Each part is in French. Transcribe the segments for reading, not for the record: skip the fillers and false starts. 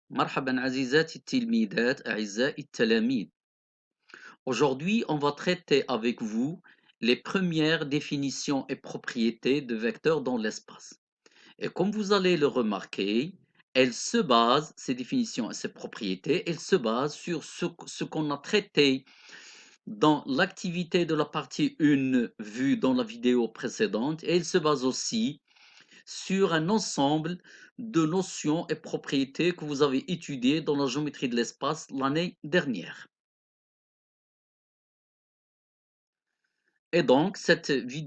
مرحبا عزيزاتي التلميذات أعزائي التلاميذ. Aujourd'hui, on va traiter avec vous les premières définitions et propriétés de vecteurs dans l'espace. Et comme vous allez le remarquer, ces définitions et ces propriétés, elles se basent sur ce qu'on a traité dans l'activité de la partie 1 vue dans la vidéo précédente, et elles se basent aussi sur un ensemble de notions et propriétés que vous avez étudiées dans la géométrie de l'espace l'année dernière. Et donc,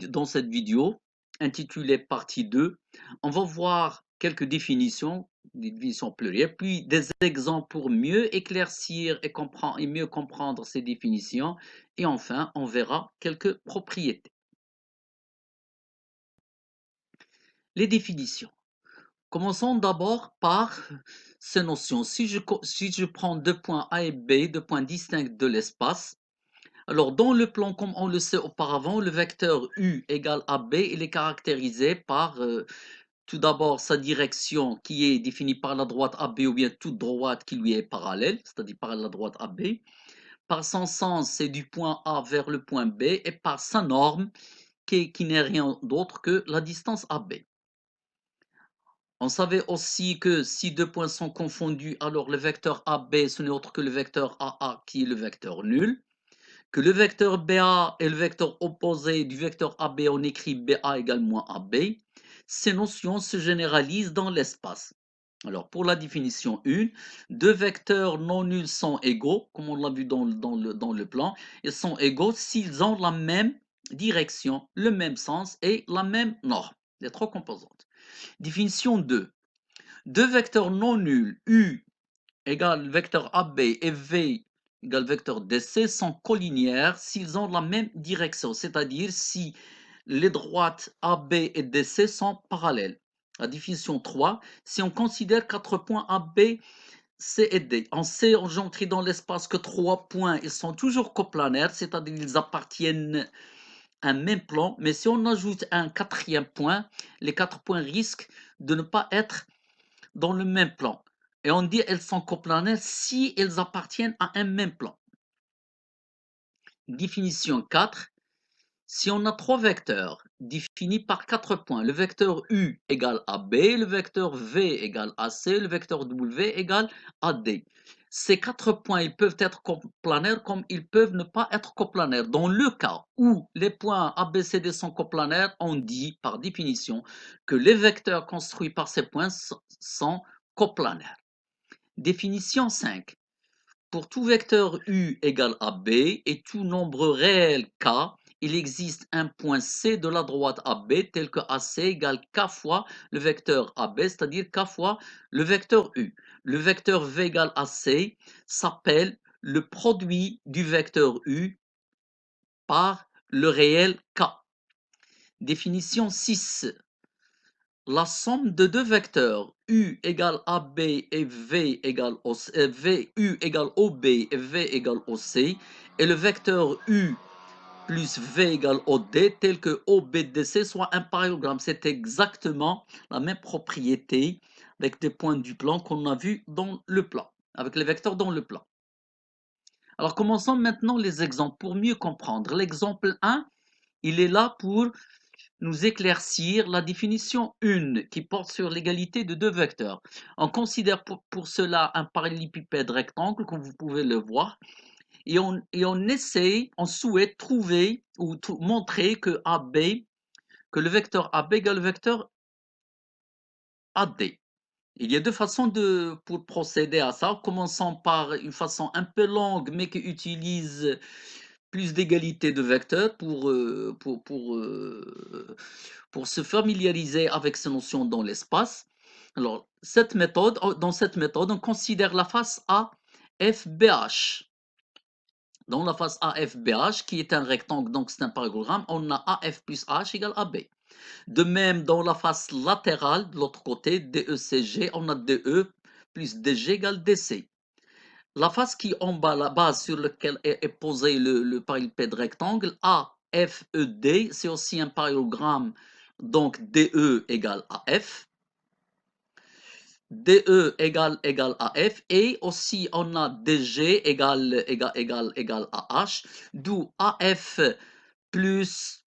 dans cette vidéo, intitulée partie 2, on va voir quelques définitions, des définitions plurielles, puis des exemples pour mieux éclaircir et mieux comprendre ces définitions. Et enfin, on verra quelques propriétés. Les définitions. Commençons d'abord par ces notions. Si je prends deux points A et B, deux points distincts de l'espace, alors dans le plan, comme on le sait auparavant, le vecteur U égale AB, il est caractérisé par tout d'abord sa direction qui est définie par la droite AB ou bien toute droite qui lui est parallèle, c'est-à-dire par la droite AB. Par son sens, c'est du point A vers le point B, et par sa norme qui n'est rien d'autre que la distance AB. On savait aussi que si deux points sont confondus, alors le vecteur AB, ce n'est autre que le vecteur AA qui est le vecteur nul. Que le vecteur BA est le vecteur opposé du vecteur AB, on écrit BA égale moins AB. Ces notions se généralisent dans l'espace. Alors, pour la définition 1, deux vecteurs non nuls sont égaux, comme on l'a vu dans le plan. Ils sont égaux s'ils ont la même direction, le même sens et la même norme, les trois composantes. Définition 2. Deux vecteurs non nuls, U égale vecteur AB et V égale vecteur DC, sont collinéaires s'ils ont la même direction, c'est-à-dire si les droites AB et DC sont parallèles. La définition 3, si on considère quatre points AB, C et D. On sait en géométrie dans l'espace que trois points, ils sont toujours coplanaires, c'est-à-dire ils appartiennent à un même plan, mais si on ajoute un quatrième point, les quatre points risquent de ne pas être dans le même plan. Et on dit elles sont coplanaires si elles appartiennent à un même plan. Définition 4. Si on a trois vecteurs définis par quatre points, le vecteur U égale AB, le vecteur V égale AC, le vecteur W égale AD. Ces quatre points, ils peuvent être coplanaires comme ils peuvent ne pas être coplanaires. Dans le cas où les points ABCD sont coplanaires, on dit par définition que les vecteurs construits par ces points sont coplanaires. Définition 5. Pour tout vecteur U égale à B et tout nombre réel K, il existe un point C de la droite AB tel que AC égale K fois le vecteur AB, c'est-à-dire K fois le vecteur U. Le vecteur V égale AC s'appelle le produit du vecteur U par le réel K. Définition 6. La somme de deux vecteurs U égale AB et V égale U égale OB et V égale OC est le vecteur U plus V égale OD tel que OBDC soit un parallélogramme. C'est exactement la même propriété avec des points du plan qu'on a vu dans le plan, avec les vecteurs dans le plan. Alors commençons maintenant les exemples pour mieux comprendre. L'exemple 1, il est là pour nous éclaircir la définition 1 qui porte sur l'égalité de deux vecteurs. On considère pour cela un parallélépipède rectangle, comme vous pouvez le voir, et on souhaite trouver ou montrer que que le vecteur AB égale le vecteur AD. Il y a deux façons pour procéder à ça. Commençons par une façon un peu longue, mais qui utilise plus d'égalité de vecteurs pour se familiariser avec ces notions dans l'espace. Alors, dans cette méthode, on considère la face AFBH. Dans la face AFBH, qui est un rectangle, donc c'est un parallélogramme, on a AF plus H égale AB. De même, dans la face latérale, de l'autre côté, DECG, on a DE plus DG égale DC. La face qui est en bas, la base sur laquelle est posé le parallélépipède rectangle, AFED, c'est aussi un parallélogramme, donc DE égale AF. DE égale AF et aussi on a DG égale à H, d'où AF plus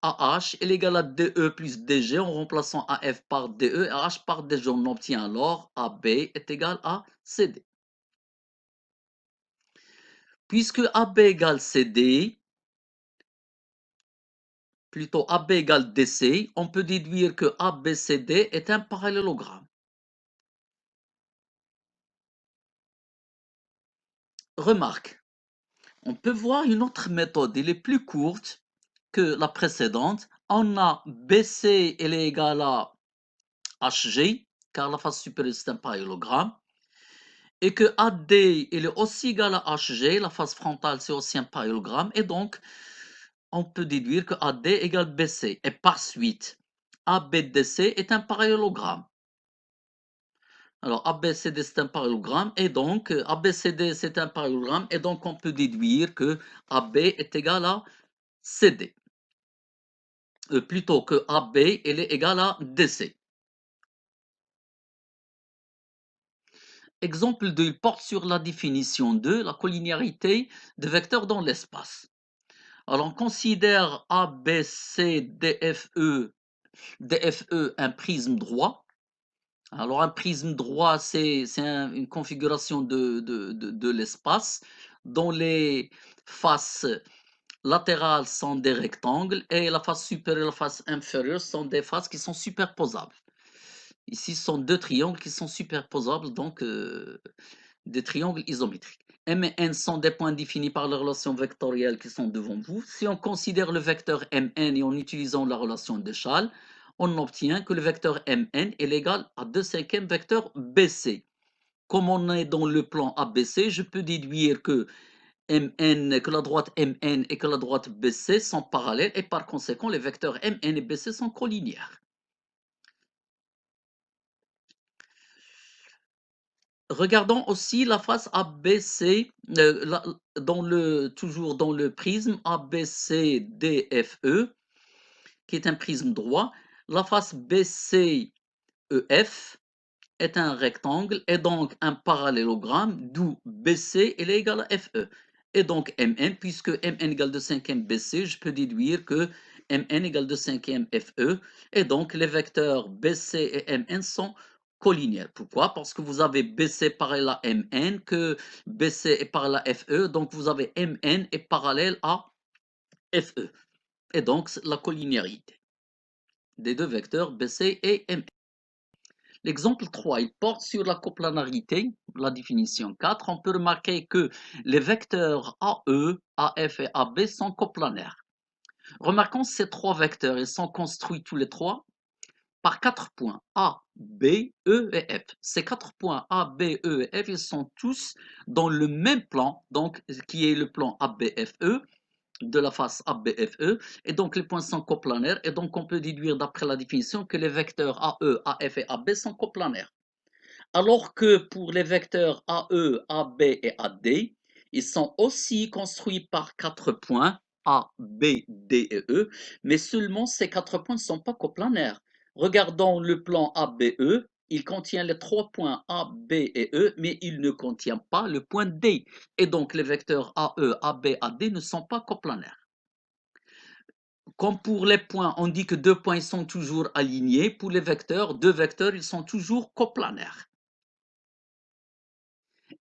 AH est égal à DE plus DG en remplaçant AF par DE et H par DG. On obtient alors AB est égal à CD. Puisque AB égale CD, plutôt AB égale DC, on peut déduire que ABCD est un parallélogramme. Remarque, on peut voir une autre méthode, elle est plus courte que la précédente. On a BC, elle est égale à HG, car la face supérieure c'est un parallélogramme. Et que AD il est aussi égal à HG, la face frontale c'est aussi un parallélogramme, et donc on peut déduire que AD égale BC. Et par suite, ABDC est un parallélogramme. Alors ABCD c'est un parallélogramme, et donc ABCD c'est un parallélogramme, et donc on peut déduire que AB est égal à CD. Plutôt que AB elle est égale à DC. Exemple 2, il porte sur la définition de la collinéarité de vecteurs dans l'espace. Alors, on considère ABCDFE, DFE un prisme droit. Alors, un prisme droit, c'est une configuration de l'espace dont les faces latérales sont des rectangles et la face supérieure et la face inférieure sont des faces qui sont superposables. Ici, ce sont deux triangles qui sont superposables, donc des triangles isométriques. M et N sont des points définis par la relation vectorielle qui sont devant vous. Si on considère le vecteur Mn et en utilisant la relation d'échelle, on obtient que le vecteur Mn est égal à 2/5 vecteur BC. Comme on est dans le plan ABC, je peux déduire que que la droite Mn et que la droite BC sont parallèles et par conséquent les vecteurs Mn et BC sont collinéaires. Regardons aussi la face ABC, toujours dans le prisme ABCDFE, qui est un prisme droit. La face BCEF est un rectangle et donc un parallélogramme, d'où BC est égal à FE. Et donc MN, puisque MN égale 2/5 BC, je peux déduire que MN égale 2/5 FE. Et donc les vecteurs BC et MN sont collinéaires. Pourquoi? Parce que vous avez BC parallèle à MN, que BC est parallèle à FE, donc vous avez MN est parallèle à FE. Et donc la collinéarité des deux vecteurs BC et MN. L'exemple 3, il porte sur la coplanarité, la définition 4. On peut remarquer que les vecteurs AE, AF et AB sont coplanaires. Remarquons ces trois vecteurs, ils sont construits tous les trois par quatre points A, B, E et F. Ces quatre points A, B, E et F, ils sont tous dans le même plan, donc qui est le plan ABFE, de la face ABFE, et donc les points sont coplanaires, et donc on peut déduire d'après la définition que les vecteurs AE, AF et AB sont coplanaires. Alors que pour les vecteurs AE, AB et AD, ils sont aussi construits par quatre points A, B, D et E, mais seulement ces quatre points ne sont pas coplanaires. Regardons le plan ABE, il contient les trois points A, B et E, mais il ne contient pas le point D. Et donc les vecteurs AE, AB, AD ne sont pas coplanaires. Comme pour les points, on dit que deux points sont toujours alignés. Pour les vecteurs, deux vecteurs, ils sont toujours coplanaires.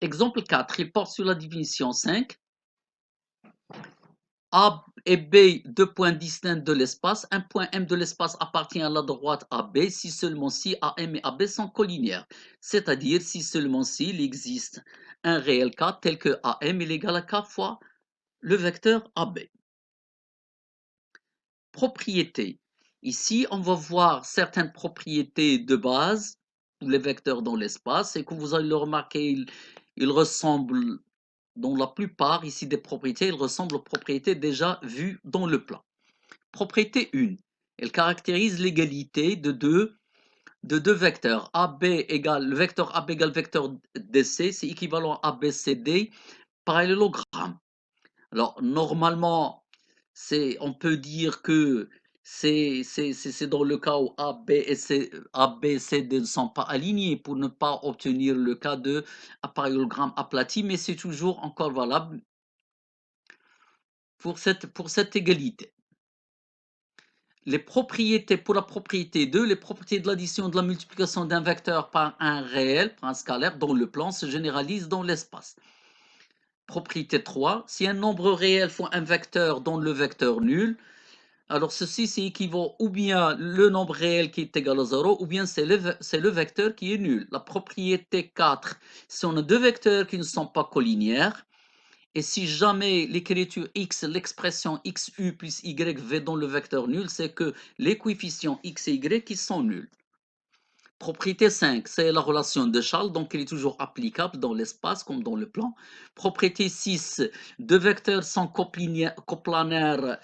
Exemple 4, il porte sur la définition 5. A et B, deux points distincts de l'espace. Un point M de l'espace appartient à la droite AB si seulement si AM et AB sont collinéaires. C'est-à-dire si seulement s'il existe un réel K tel que AM est égal à K fois le vecteur AB. Propriétés. Ici, on va voir certaines propriétés de base pour les vecteurs dans l'espace et que vous allez le remarquer, ils ressemblent dont la plupart ici des propriétés, elles ressemblent aux propriétés déjà vues dans le plan. Propriété 1, elle caractérise l'égalité de deux vecteurs. Le vecteur AB égale vecteur DC, c'est équivalent à ABCD parallélogramme. Alors, normalement, on peut dire que C'est dans le cas où A, B, C, D ne sont pas alignés pour ne pas obtenir le cas de parallélogramme aplati, mais c'est toujours encore valable pour cette égalité. Les propriétés, pour la propriété 2, les propriétés de l'addition et de la multiplication d'un vecteur par un réel, par un scalaire, dont le plan se généralise dans l'espace. Propriété 3, si un nombre réel fois un vecteur dont le vecteur nul, alors ceci c'est équivaut ou bien le nombre réel qui est égal à 0, ou bien c'est le vecteur qui est nul. La propriété 4, si on a deux vecteurs qui ne sont pas colliniaires, et si jamais l'écriture x, l'expression xu plus yv dans le vecteur nul, c'est que les coefficients x et y qui sont nuls. Propriété 5, c'est la relation de Charles, donc elle est toujours applicable dans l'espace comme dans le plan. Propriété 6, deux vecteurs sont coplanaires,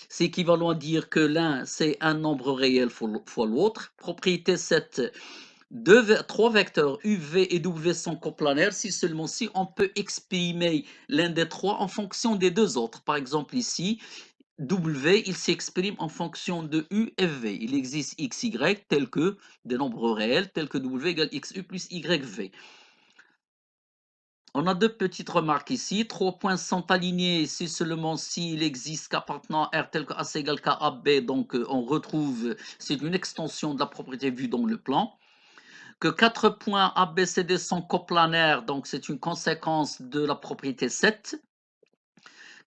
c'est équivalent à dire que l'un c'est un nombre réel fois l'autre. Propriété 7, trois vecteurs UV et W sont coplanaires si seulement si on peut exprimer l'un des trois en fonction des deux autres. Par exemple ici, W, il s'exprime en fonction de U et V. Il existe XY tel que des nombres réels tels que W égale XU plus YV. On a deux petites remarques ici. Trois points sont alignés si seulement s'il existe qu'appartenant R tel que AC égale KAB. Donc on retrouve, c'est une extension de la propriété vue dans le plan. Que 4 points ABCD sont coplanaires, donc c'est une conséquence de la propriété 7.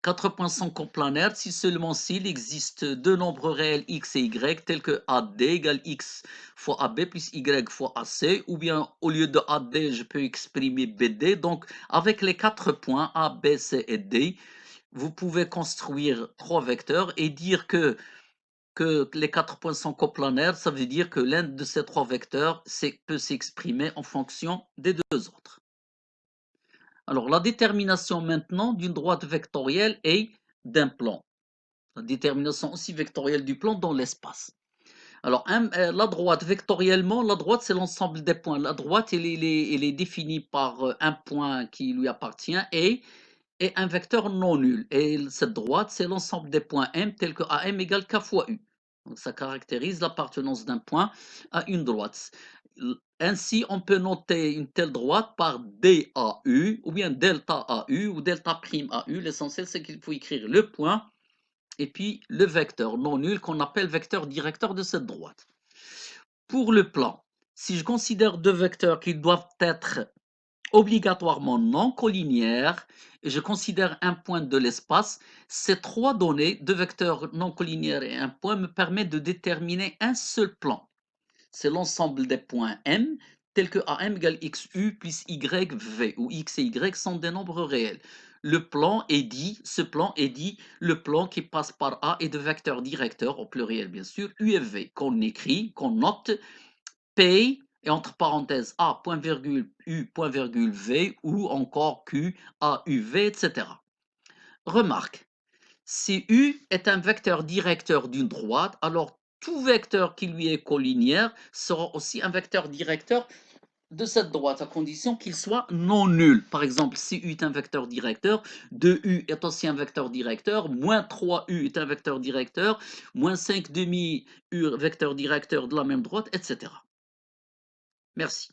4 points sont coplanaires si seulement s'il existe deux nombres réels x et y tels que AD égale x fois AB plus y fois AC, ou bien au lieu de AD je peux exprimer BD. Donc avec les 4 points A, B, C et D, vous pouvez construire trois vecteurs et dire que les 4 points sont coplanaires, ça veut dire que l'un de ces trois vecteurs peut s'exprimer en fonction des deux autres. Alors, la détermination maintenant d'une droite vectorielle et d'un plan. La détermination aussi vectorielle du plan dans l'espace. Alors, la droite, vectoriellement, la droite, c'est l'ensemble des points. La droite, elle est définie par un point qui lui appartient et un vecteur non nul. Et cette droite, c'est l'ensemble des points M tels que AM égale K fois U. Donc, ça caractérise l'appartenance d'un point à une droite. Ainsi, on peut noter une telle droite par DAU, ou bien delta AU, ou delta prime AU. L'essentiel, c'est qu'il faut écrire le point et puis le vecteur non nul qu'on appelle vecteur directeur de cette droite. Pour le plan, si je considère deux vecteurs qui doivent être obligatoirement non colliniaires, et je considère un point de l'espace, ces trois données, deux vecteurs non colliniaires et un point, me permettent de déterminer un seul plan. C'est l'ensemble des points M, tels que AM égale XU plus YV, où X et Y sont des nombres réels. Le plan est dit, ce plan est dit, le plan qui passe par A est de vecteur directeur, au pluriel bien sûr, U et V, qu'on écrit, qu'on note, P, et entre parenthèses A, point virgule, U, point virgule, V, ou encore Q, A, U, V, etc. Remarque, si U est un vecteur directeur d'une droite, alors tout vecteur qui lui est colliniaire sera aussi un vecteur directeur de cette droite, à condition qu'il soit non nul. Par exemple, si U est un vecteur directeur, 2U est aussi un vecteur directeur, moins 3U est un vecteur directeur, moins 5 demi U vecteur directeur de la même droite, etc. Merci.